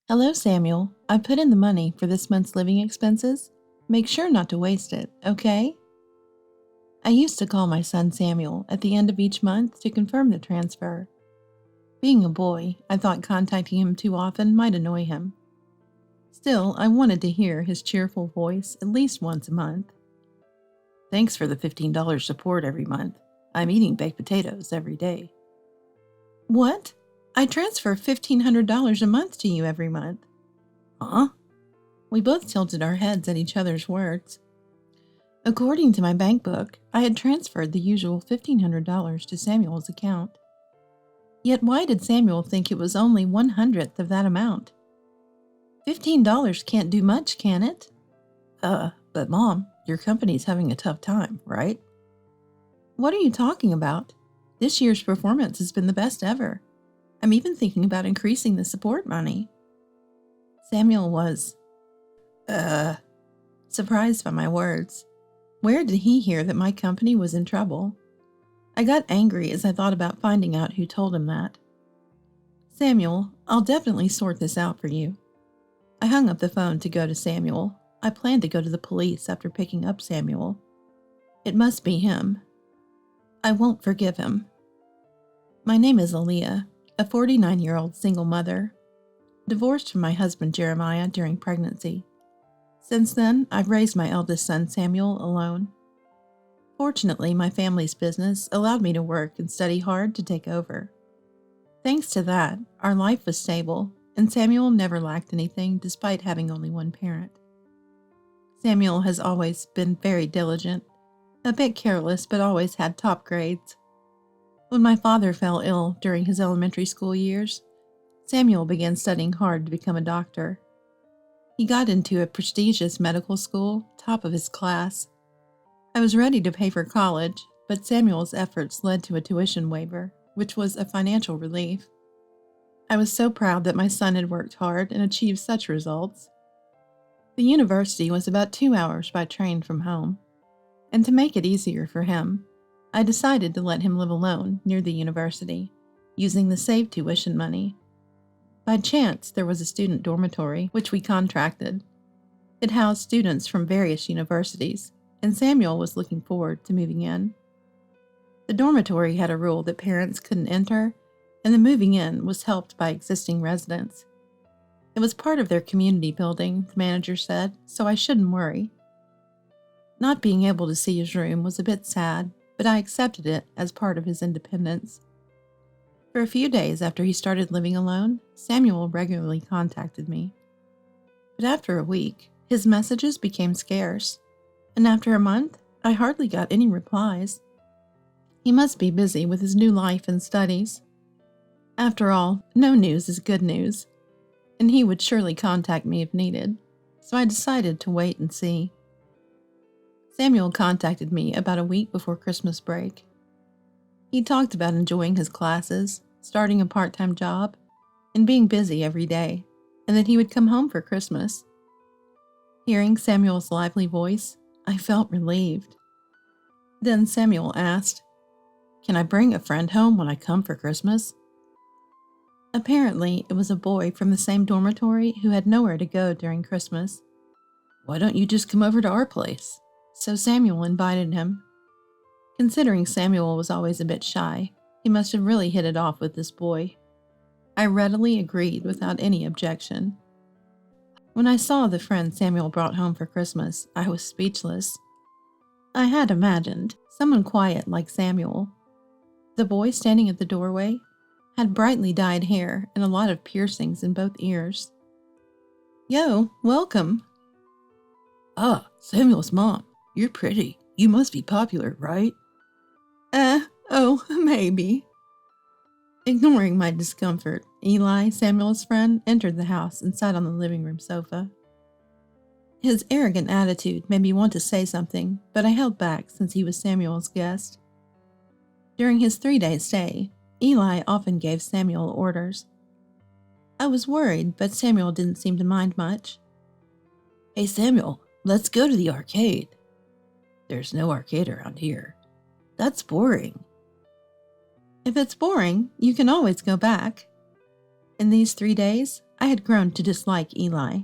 Hello, Samuel. I put in the money for this month's living expenses. Make sure not to waste it, okay? I used to call my son Samuel at the end of each month to confirm the transfer. Being a boy, I thought contacting him too often might annoy him. Still, I wanted to hear his cheerful voice at least once a month. Thanks for the $15 support every month. I'm eating baked potatoes every day. What? I transfer $1,500 a month to you every month. Huh? We both tilted our heads at each other's words. According to my bank book, I had transferred the usual $1,500 to Samuel's account. Yet why did Samuel think it was only 1/100th of that amount? $15 can't do much, can it? But Mom, your company's having a tough time, right? What are you talking about? This year's performance has been the best ever. I'm even thinking about increasing the support money. Samuel was, surprised by my words. Where did he hear that my company was in trouble? I got angry as I thought about finding out who told him that. Samuel, I'll definitely sort this out for you. I hung up the phone to go to Samuel. I planned to go to the police after picking up Samuel. It must be him. I won't forgive him. My name is Aaliyah, a 49-year-old single mother, divorced from my husband Jeremiah during pregnancy. Since then, I've raised my eldest son Samuel alone. Fortunately, my family's business allowed me to work and study hard to take over. Thanks to that, our life was stable, and Samuel never lacked anything despite having only one parent. Samuel has always been very diligent, a bit careless, but always had top grades. When my father fell ill during his elementary school years, Samuel began studying hard to become a doctor. He got into a prestigious medical school, top of his class. I was ready to pay for college, but Samuel's efforts led to a tuition waiver, which was a financial relief. I was so proud that my son had worked hard and achieved such results. The university was about 2 hours by train from home, and to make it easier for him, I decided to let him live alone near the university, using the saved tuition money. By chance, there was a student dormitory, which we contracted. It housed students from various universities, and Samuel was looking forward to moving in. The dormitory had a rule that parents couldn't enter, and the moving in was helped by existing residents. It was part of their community building, the manager said, so I shouldn't worry. Not being able to see his room was a bit sad, but I accepted it as part of his independence. For a few days after he started living alone, Samuel regularly contacted me. But after a week, his messages became scarce, and after a month, I hardly got any replies. He must be busy with his new life and studies. After all, no news is good news, and he would surely contact me if needed, so I decided to wait and see. Samuel contacted me about a week before Christmas break. He talked about enjoying his classes, starting a part-time job, and being busy every day, and that he would come home for Christmas. Hearing Samuel's lively voice, I felt relieved. Then Samuel asked, "Can I bring a friend home when I come for Christmas?" Apparently, it was a boy from the same dormitory who had nowhere to go during Christmas. "Why don't you just come over to our place?" So Samuel invited him. Considering Samuel was always a bit shy, he must have really hit it off with this boy. I readily agreed without any objection. When I saw the friend Samuel brought home for Christmas, I was speechless. I had imagined someone quiet like Samuel. The boy standing at the doorway had brightly dyed hair and a lot of piercings in both ears. "Yo, welcome." "Ah, Samuel's mom. You're pretty. You must be popular, right?" Maybe." Ignoring my discomfort, Eli, Samuel's friend, entered the house and sat on the living room sofa. His arrogant attitude made me want to say something, but I held back since he was Samuel's guest. During his 3-day stay, Eli often gave Samuel orders. I was worried, but Samuel didn't seem to mind much. "Hey Samuel, let's go to the arcade." "There's no arcade around here." "That's boring." "If it's boring, you can always go back." In these 3 days, I had grown to dislike Eli.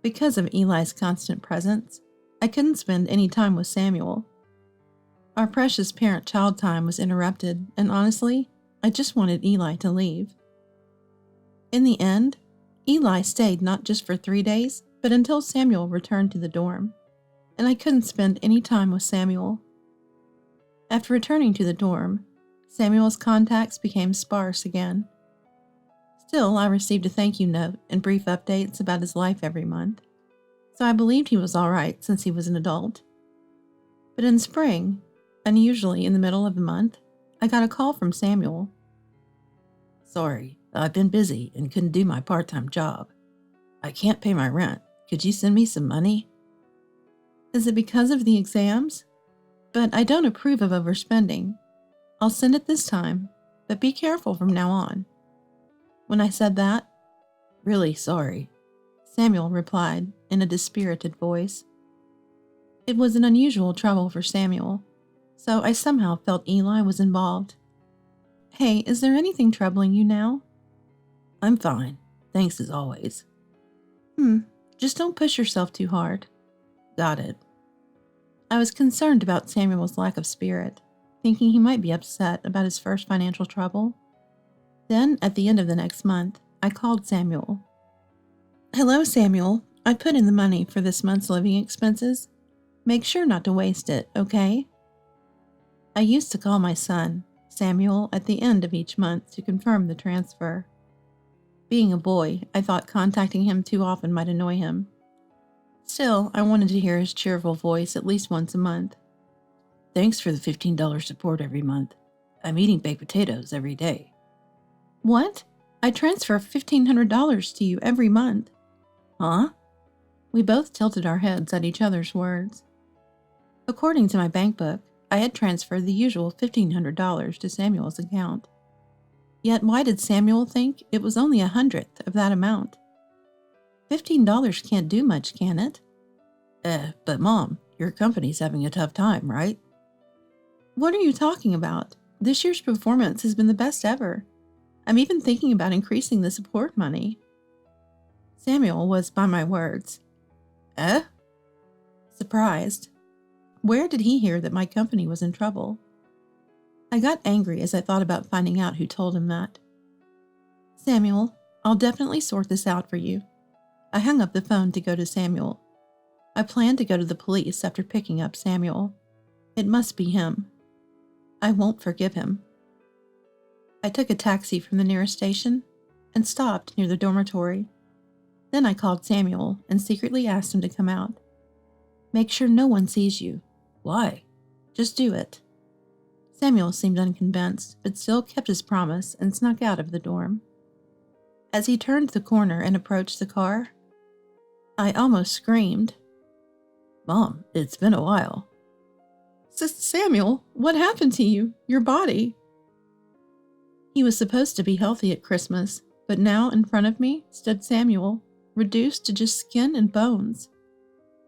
Because of Eli's constant presence, I couldn't spend any time with Samuel. Our precious parent-child time was interrupted, and honestly, I just wanted Eli to leave. In the end, Eli stayed not just for 3 days, but until Samuel returned to the dorm, and I couldn't spend any time with Samuel. After returning to the dorm, Samuel's contacts became sparse again. Still, I received a thank you note and brief updates about his life every month, so I believed he was all right since he was an adult. But in spring, unusually in the middle of the month, I got a call from Samuel. "Sorry, I've been busy and couldn't do my part-time job. I can't pay my rent. Could you send me some money?" Is it because of the exams? But I don't approve of overspending. I'll send it this time, but be careful from now on. When I said that, "Really sorry," Samuel replied in a dispirited voice. It was an unusual trouble for Samuel, so I somehow felt Eli was involved. Hey, is there anything troubling you now? "I'm fine. Thanks as always." Just don't push yourself too hard. "Got it." I was concerned about Samuel's lack of spirit, thinking he might be upset about his first financial trouble. Then, at the end of the next month, I called Samuel. Hello, Samuel. I put in the money for this month's living expenses. Make sure not to waste it, okay? I used to call my son, Samuel, at the end of each month to confirm the transfer. Being a boy, I thought contacting him too often might annoy him. Still, I wanted to hear his cheerful voice at least once a month. "Thanks for the $15 support every month. I'm eating baked potatoes every day." What? I transfer $1,500 to you every month. "Huh?" We both tilted our heads at each other's words. According to my bank book, I had transferred the usual $1,500 to Samuel's account. Yet why did Samuel think it was only 1/100th of that amount? $15 can't do much, can it? But Mom, your company's having a tough time, right?" What are you talking about? This year's performance has been the best ever. I'm even thinking about increasing the support money. Samuel was by my words. Surprised. Where did he hear that my company was in trouble? I got angry as I thought about finding out who told him that. Samuel, I'll definitely sort this out for you. I hung up the phone to go to Samuel. I planned to go to the police after picking up Samuel. It must be him. I won't forgive him. I took a taxi from the nearest station and stopped near the dormitory. Then I called Samuel and secretly asked him to come out. Make sure no one sees you. "Why?" Just do it. Samuel seemed unconvinced, but still kept his promise and snuck out of the dorm. As he turned the corner and approached the car, I almost screamed. "Mom, it's been a while." Samuel, what happened to you? Your body? He was supposed to be healthy at Christmas, but now in front of me stood Samuel, reduced to just skin and bones.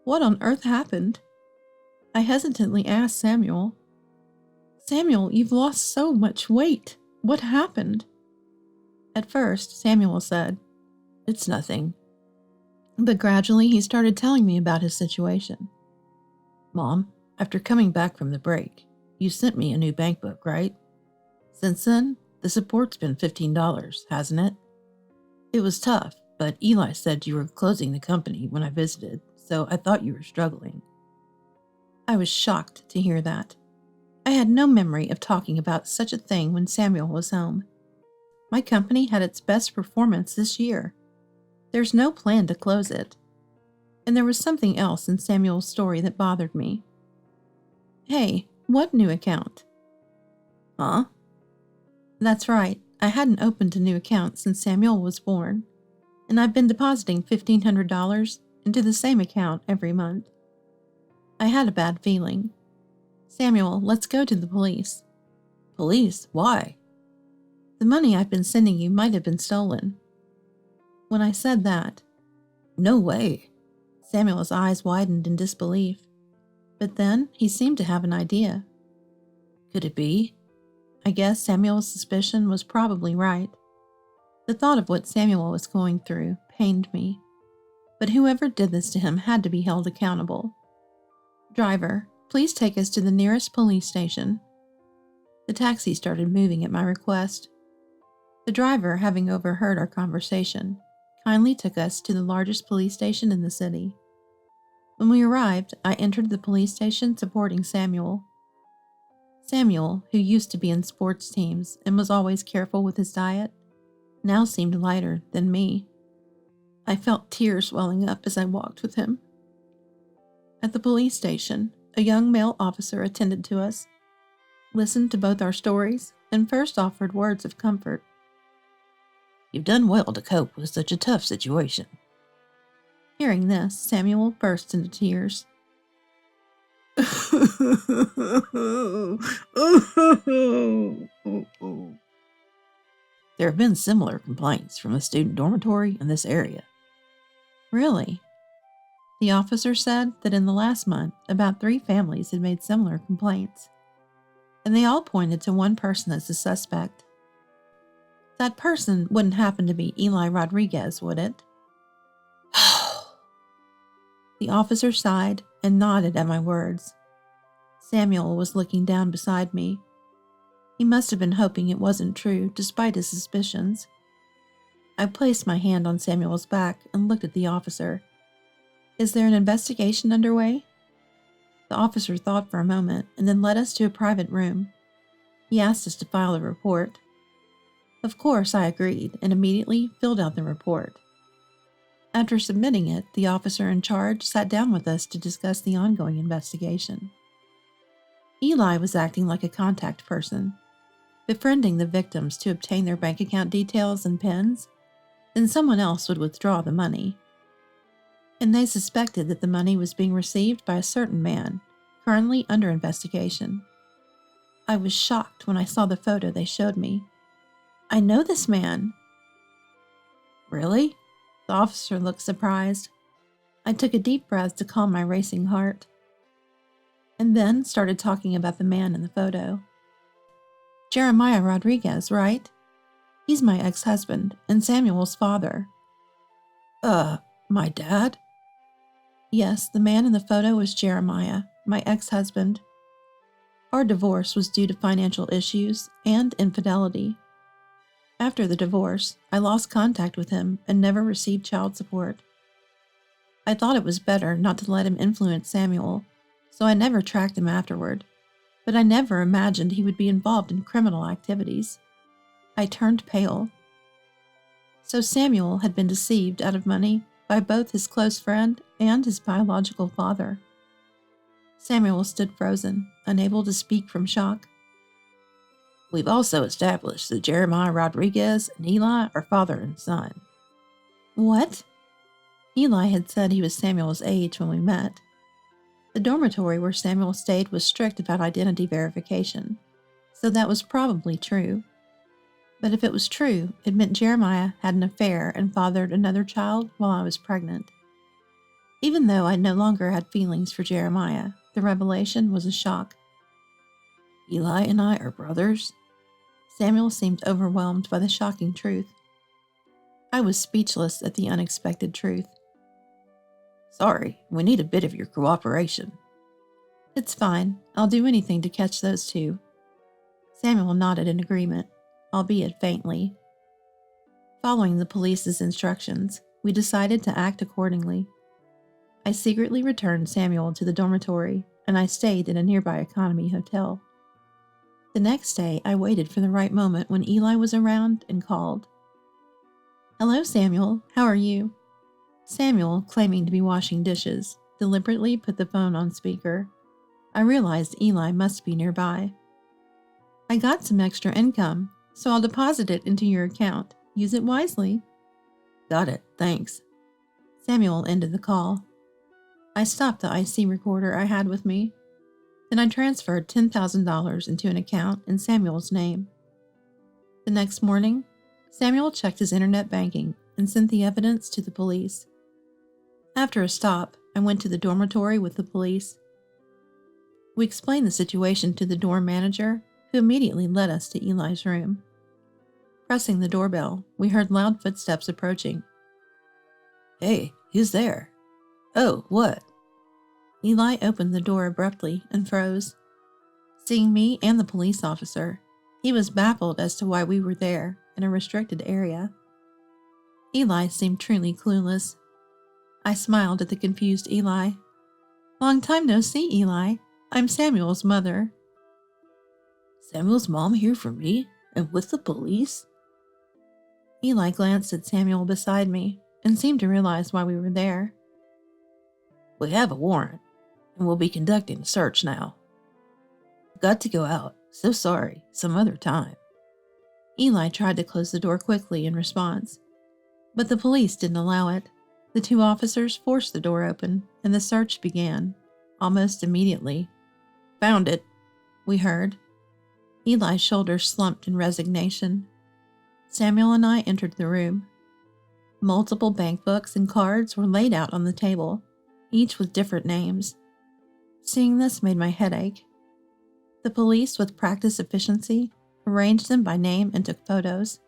What on earth happened? I hesitantly asked Samuel. Samuel, you've lost so much weight. What happened? At first, Samuel said, "It's nothing." But gradually he started telling me about his situation. "Mom, after coming back from the break, you sent me a new bank book, right? Since then, the support's been $15, hasn't it? It was tough, but Eli said you were closing the company when I visited, so I thought you were struggling." I was shocked to hear that. I had no memory of talking about such a thing when Samuel was home. My company had its best performance this year. There's no plan to close it. And there was something else in Samuel's story that bothered me. Hey, what new account? Huh? That's right. I hadn't opened a new account since Samuel was born, and I've been depositing $1,500 into the same account every month. I had a bad feeling. Samuel, let's go to the police. Police? Why? The money I've been sending you might have been stolen. When I said that, No way. Samuel's eyes widened in disbelief. But then he seemed to have an idea. Could it be? I guess Samuel's suspicion was probably right. The thought of what Samuel was going through pained me, but whoever did this to him had to be held accountable. Driver, please take us to the nearest police station. The taxi started moving at my request. The driver, having overheard our conversation, kindly took us to the largest police station in the city. When we arrived, I entered the police station supporting Samuel. Samuel, who used to be in sports teams and was always careful with his diet, now seemed lighter than me. I felt tears welling up as I walked with him. At the police station, a young male officer attended to us, listened to both our stories, and first offered words of comfort. You've done well to cope with such a tough situation. Hearing this, Samuel burst into tears. There have been similar complaints from a student dormitory in this area. Really? The officer said that in the last month, about 3 families had made similar complaints, and they all pointed to one person as a suspect. That person wouldn't happen to be Eli Rodriguez, would it? The officer sighed and nodded at my words. Samuel was looking down beside me. He must have been hoping it wasn't true, despite his suspicions. I placed my hand on Samuel's back and looked at the officer. Is there an investigation underway? The officer thought for a moment and then led us to a private room. He asked us to file a report. Of course, I agreed and immediately filled out the report. After submitting it, the officer in charge sat down with us to discuss the ongoing investigation. Eli was acting like a contact person, befriending the victims to obtain their bank account details and PINs, then someone else would withdraw the money. And they suspected that the money was being received by a certain man, currently under investigation. I was shocked when I saw the photo they showed me. I know this man. Really? The officer looked surprised. I took a deep breath to calm my racing heart, and then started talking about the man in the photo. Jeremiah Rodriguez, right? He's my ex-husband and Samuel's father. My dad? Yes, the man in the photo was Jeremiah, my ex-husband. Our divorce was due to financial issues and infidelity. After the divorce, I lost contact with him and never received child support. I thought it was better not to let him influence Samuel, so I never tracked him afterward, but I never imagined he would be involved in criminal activities. I turned pale. So Samuel had been deceived out of money by both his close friend and his biological father. Samuel stood frozen, unable to speak from shock. We've also established that Jeremiah Rodriguez and Eli are father and son. What? Eli had said he was Samuel's age when we met. The dormitory where Samuel stayed was strict about identity verification, so that was probably true. But if it was true, it meant Jeremiah had an affair and fathered another child while I was pregnant. Even though I no longer had feelings for Jeremiah, the revelation was a shock. Eli and I are brothers? Samuel seemed overwhelmed by the shocking truth. I was speechless at the unexpected truth. Sorry, we need a bit of your cooperation. It's fine. I'll do anything to catch those two. Samuel nodded in agreement, albeit faintly. Following the police's instructions, we decided to act accordingly. I secretly returned Samuel to the dormitory, and I stayed in a nearby economy hotel. The next day, I waited for the right moment when Eli was around and called. Hello, Samuel. How are you? Samuel, claiming to be washing dishes, deliberately put the phone on speaker. I realized Eli must be nearby. I got some extra income, so I'll deposit it into your account. Use it wisely. Got it, thanks. Samuel ended the call. I stopped the IC recorder I had with me. Then I transferred $10,000 into an account in Samuel's name. The next morning, Samuel checked his internet banking and sent the evidence to the police. After a stop, I went to the dormitory with the police. We explained the situation to the dorm manager, who immediately led us to Eli's room. Pressing the doorbell, we heard loud footsteps approaching. Hey, who's there? Oh, what? Eli opened the door abruptly and froze. Seeing me and the police officer, he was baffled as to why we were there in a restricted area. Eli seemed truly clueless. I smiled at the confused Eli. Long time no see, Eli. I'm Samuel's mother. Samuel's mom here for me? And with the police? Eli glanced at Samuel beside me and seemed to realize why we were there. We have a warrant, and we'll be conducting a search now. Got to go out. So sorry. Some other time. Eli tried to close the door quickly in response, but the police didn't allow it. The two officers forced the door open, and the search began, almost immediately. Found it, we heard. Eli's shoulders slumped in resignation. Samuel and I entered the room. Multiple bank books and cards were laid out on the table, each with different names. Seeing this made my head ache. The police, with practiced efficiency, arranged them by name and took photos.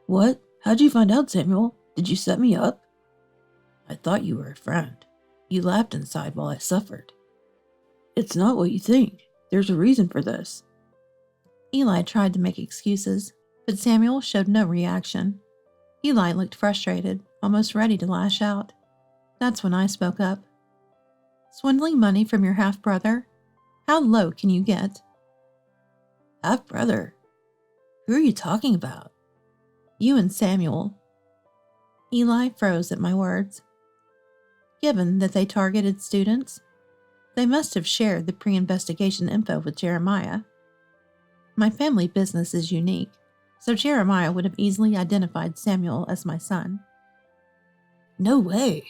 What? How'd you find out, Samuel? Did you set me up? I thought you were a friend. You laughed inside while I suffered. It's not what you think. There's a reason for this. Eli tried to make excuses, but Samuel showed no reaction. Eli looked frustrated, almost ready to lash out. That's when I spoke up. Swindling money from your half-brother? How low can you get? Half-brother? Who are you talking about? You and Samuel. Eli froze at my words. Given that they targeted students, they must have shared the pre-investigation info with Jeremiah. My family business is unique, so Jeremiah would have easily identified Samuel as my son. No way.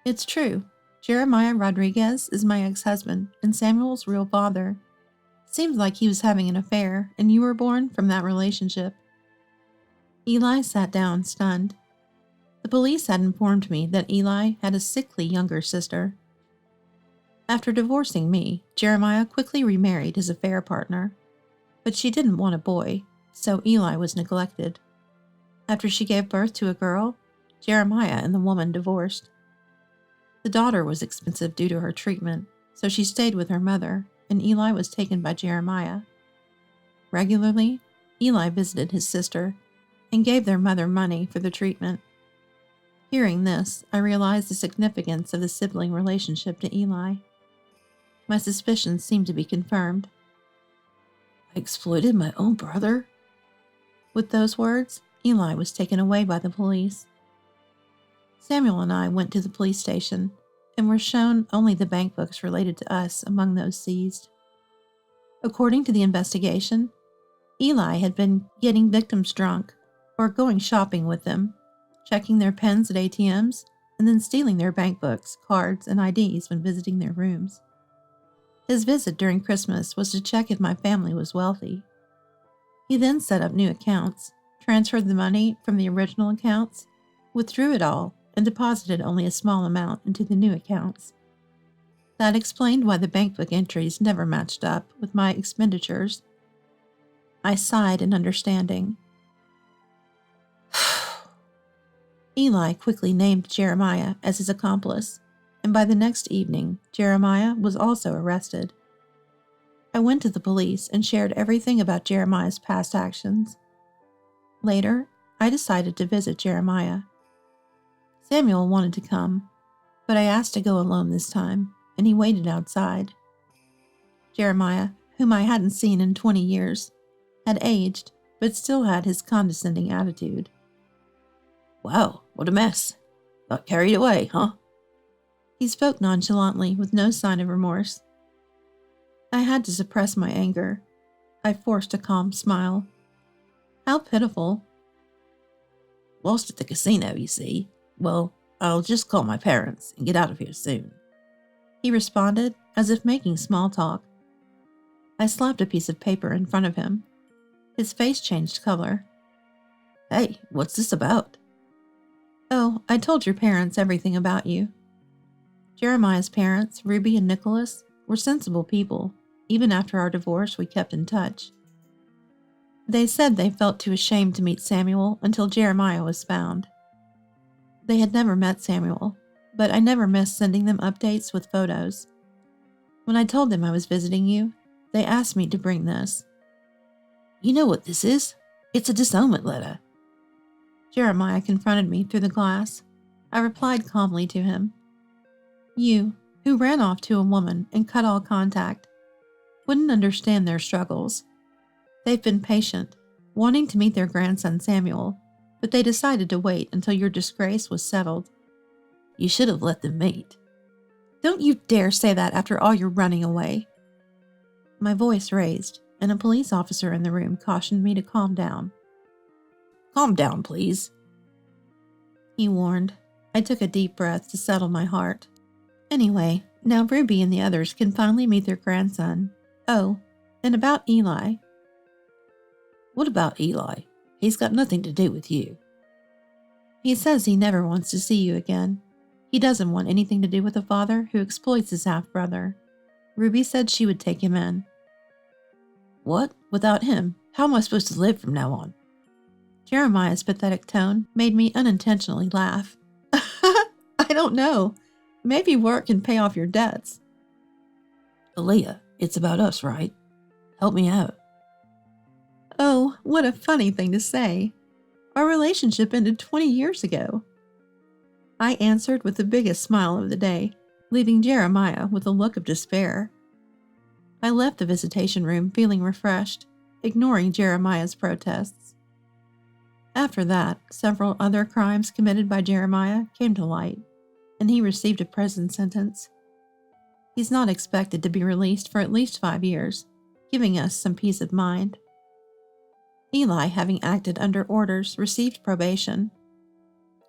It's true. Jeremiah Rodriguez is my ex-husband and Samuel's real father. Seems like he was having an affair and you were born from that relationship. Eli sat down, stunned. The police had informed me that Eli had a sickly younger sister. After divorcing me, Jeremiah quickly remarried his affair partner. But she didn't want a boy, so Eli was neglected. After she gave birth to a girl, Jeremiah and the woman divorced. The daughter was expensive due to her treatment, so she stayed with her mother, and Eli was taken by Jeremiah. Regularly, Eli visited his sister and gave their mother money for the treatment. Hearing this, I realized the significance of the sibling relationship to Eli. My suspicions seemed to be confirmed. I exploited my own brother? With those words, Eli was taken away by the police. Samuel and I went to the police station and were shown only the bank books related to us among those seized. According to the investigation, Eli had been getting victims drunk or going shopping with them, checking their pens at ATMs, and then stealing their bank books, cards, and IDs when visiting their rooms. His visit during Christmas was to check if my family was wealthy. He then set up new accounts, transferred the money from the original accounts, withdrew it all, and deposited only a small amount into the new accounts. That explained why the bank book entries never matched up with my expenditures. I sighed in understanding. Eli quickly named Jeremiah as his accomplice, and by the next evening, Jeremiah was also arrested. I went to the police and shared everything about Jeremiah's past actions. Later, I decided to visit Jeremiah. Samuel wanted to come, but I asked to go alone this time, and he waited outside. Jeremiah, whom I hadn't seen in 20 years, had aged, but still had his condescending attitude. Wow, what a mess. Got carried away, huh? He spoke nonchalantly with no sign of remorse. I had to suppress my anger. I forced a calm smile. How pitiful. Lost at the casino, you see. Well, I'll just call my parents and get out of here soon. He responded as if making small talk. I slapped a piece of paper in front of him. His face changed color. Hey, what's this about? Oh, I told your parents everything about you. Jeremiah's parents, Ruby and Nicholas, were sensible people. Even after our divorce, we kept in touch. They said they felt too ashamed to meet Samuel until Jeremiah was found. They had never met Samuel, but I never missed sending them updates with photos. When I told them I was visiting you, they asked me to bring this. You know what this is? It's a disownment letter. Jeremiah confronted me through the glass. I replied calmly to him. You, who ran off to a woman and cut all contact, wouldn't understand their struggles. They've been patient, wanting to meet their grandson Samuel, but they decided to wait until your disgrace was settled. You should have let them meet. Don't you dare say that after all your running away. My voice raised, and a police officer in the room cautioned me to calm down. Calm down, please, he warned. I took a deep breath to settle my heart. Anyway, now Ruby and the others can finally meet their grandson. Oh, and about Eli. What about Eli? He's got nothing to do with you. He says he never wants to see you again. He doesn't want anything to do with a father who exploits his half-brother. Ruby said she would take him in. What? Without him, how am I supposed to live from now on? Jeremiah's pathetic tone made me unintentionally laugh. I don't know. Maybe work can pay off your debts. Aaliyah, it's about us, right? Help me out. Oh, what a funny thing to say. Our relationship ended 20 years ago. I answered with the biggest smile of the day, leaving Jeremiah with a look of despair. I left the visitation room feeling refreshed, ignoring Jeremiah's protests. After that, several other crimes committed by Jeremiah came to light, and he received a prison sentence. He's not expected to be released for at least 5 years, giving us some peace of mind. Eli, having acted under orders, received probation.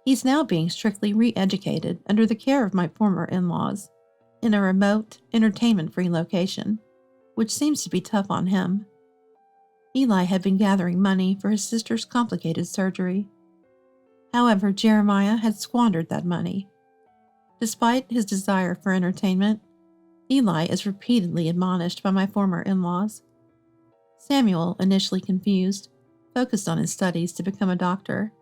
He's now being strictly re-educated under the care of my former in-laws, in a remote, entertainment-free location, which seems to be tough on him. Eli had been gathering money for his sister's complicated surgery. However, Jeremiah had squandered that money. Despite his desire for entertainment, Eli is repeatedly admonished by my former in-laws. Samuel, initially confused, focused on his studies to become a doctor,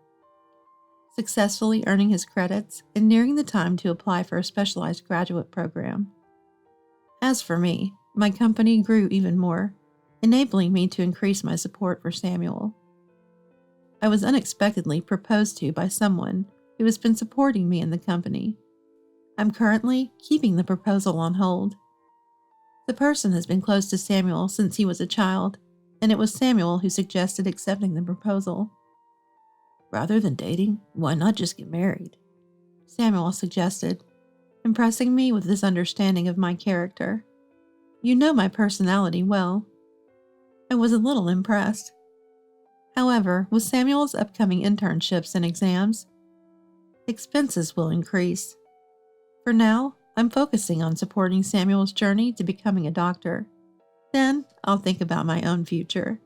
successfully earning his credits and nearing the time to apply for a specialized graduate program. As for me, my company grew even more, enabling me to increase my support for Samuel. I was unexpectedly proposed to by someone who has been supporting me in the company. I'm currently keeping the proposal on hold. The person has been close to Samuel since he was a child, and it was Samuel who suggested accepting the proposal. Rather than dating, why not just get married? Samuel suggested, impressing me with his understanding of my character. You know my personality well. I was a little impressed. However, with Samuel's upcoming internships and exams, expenses will increase. For now, I'm focusing on supporting Samuel's journey to becoming a doctor. Then, I'll think about my own future.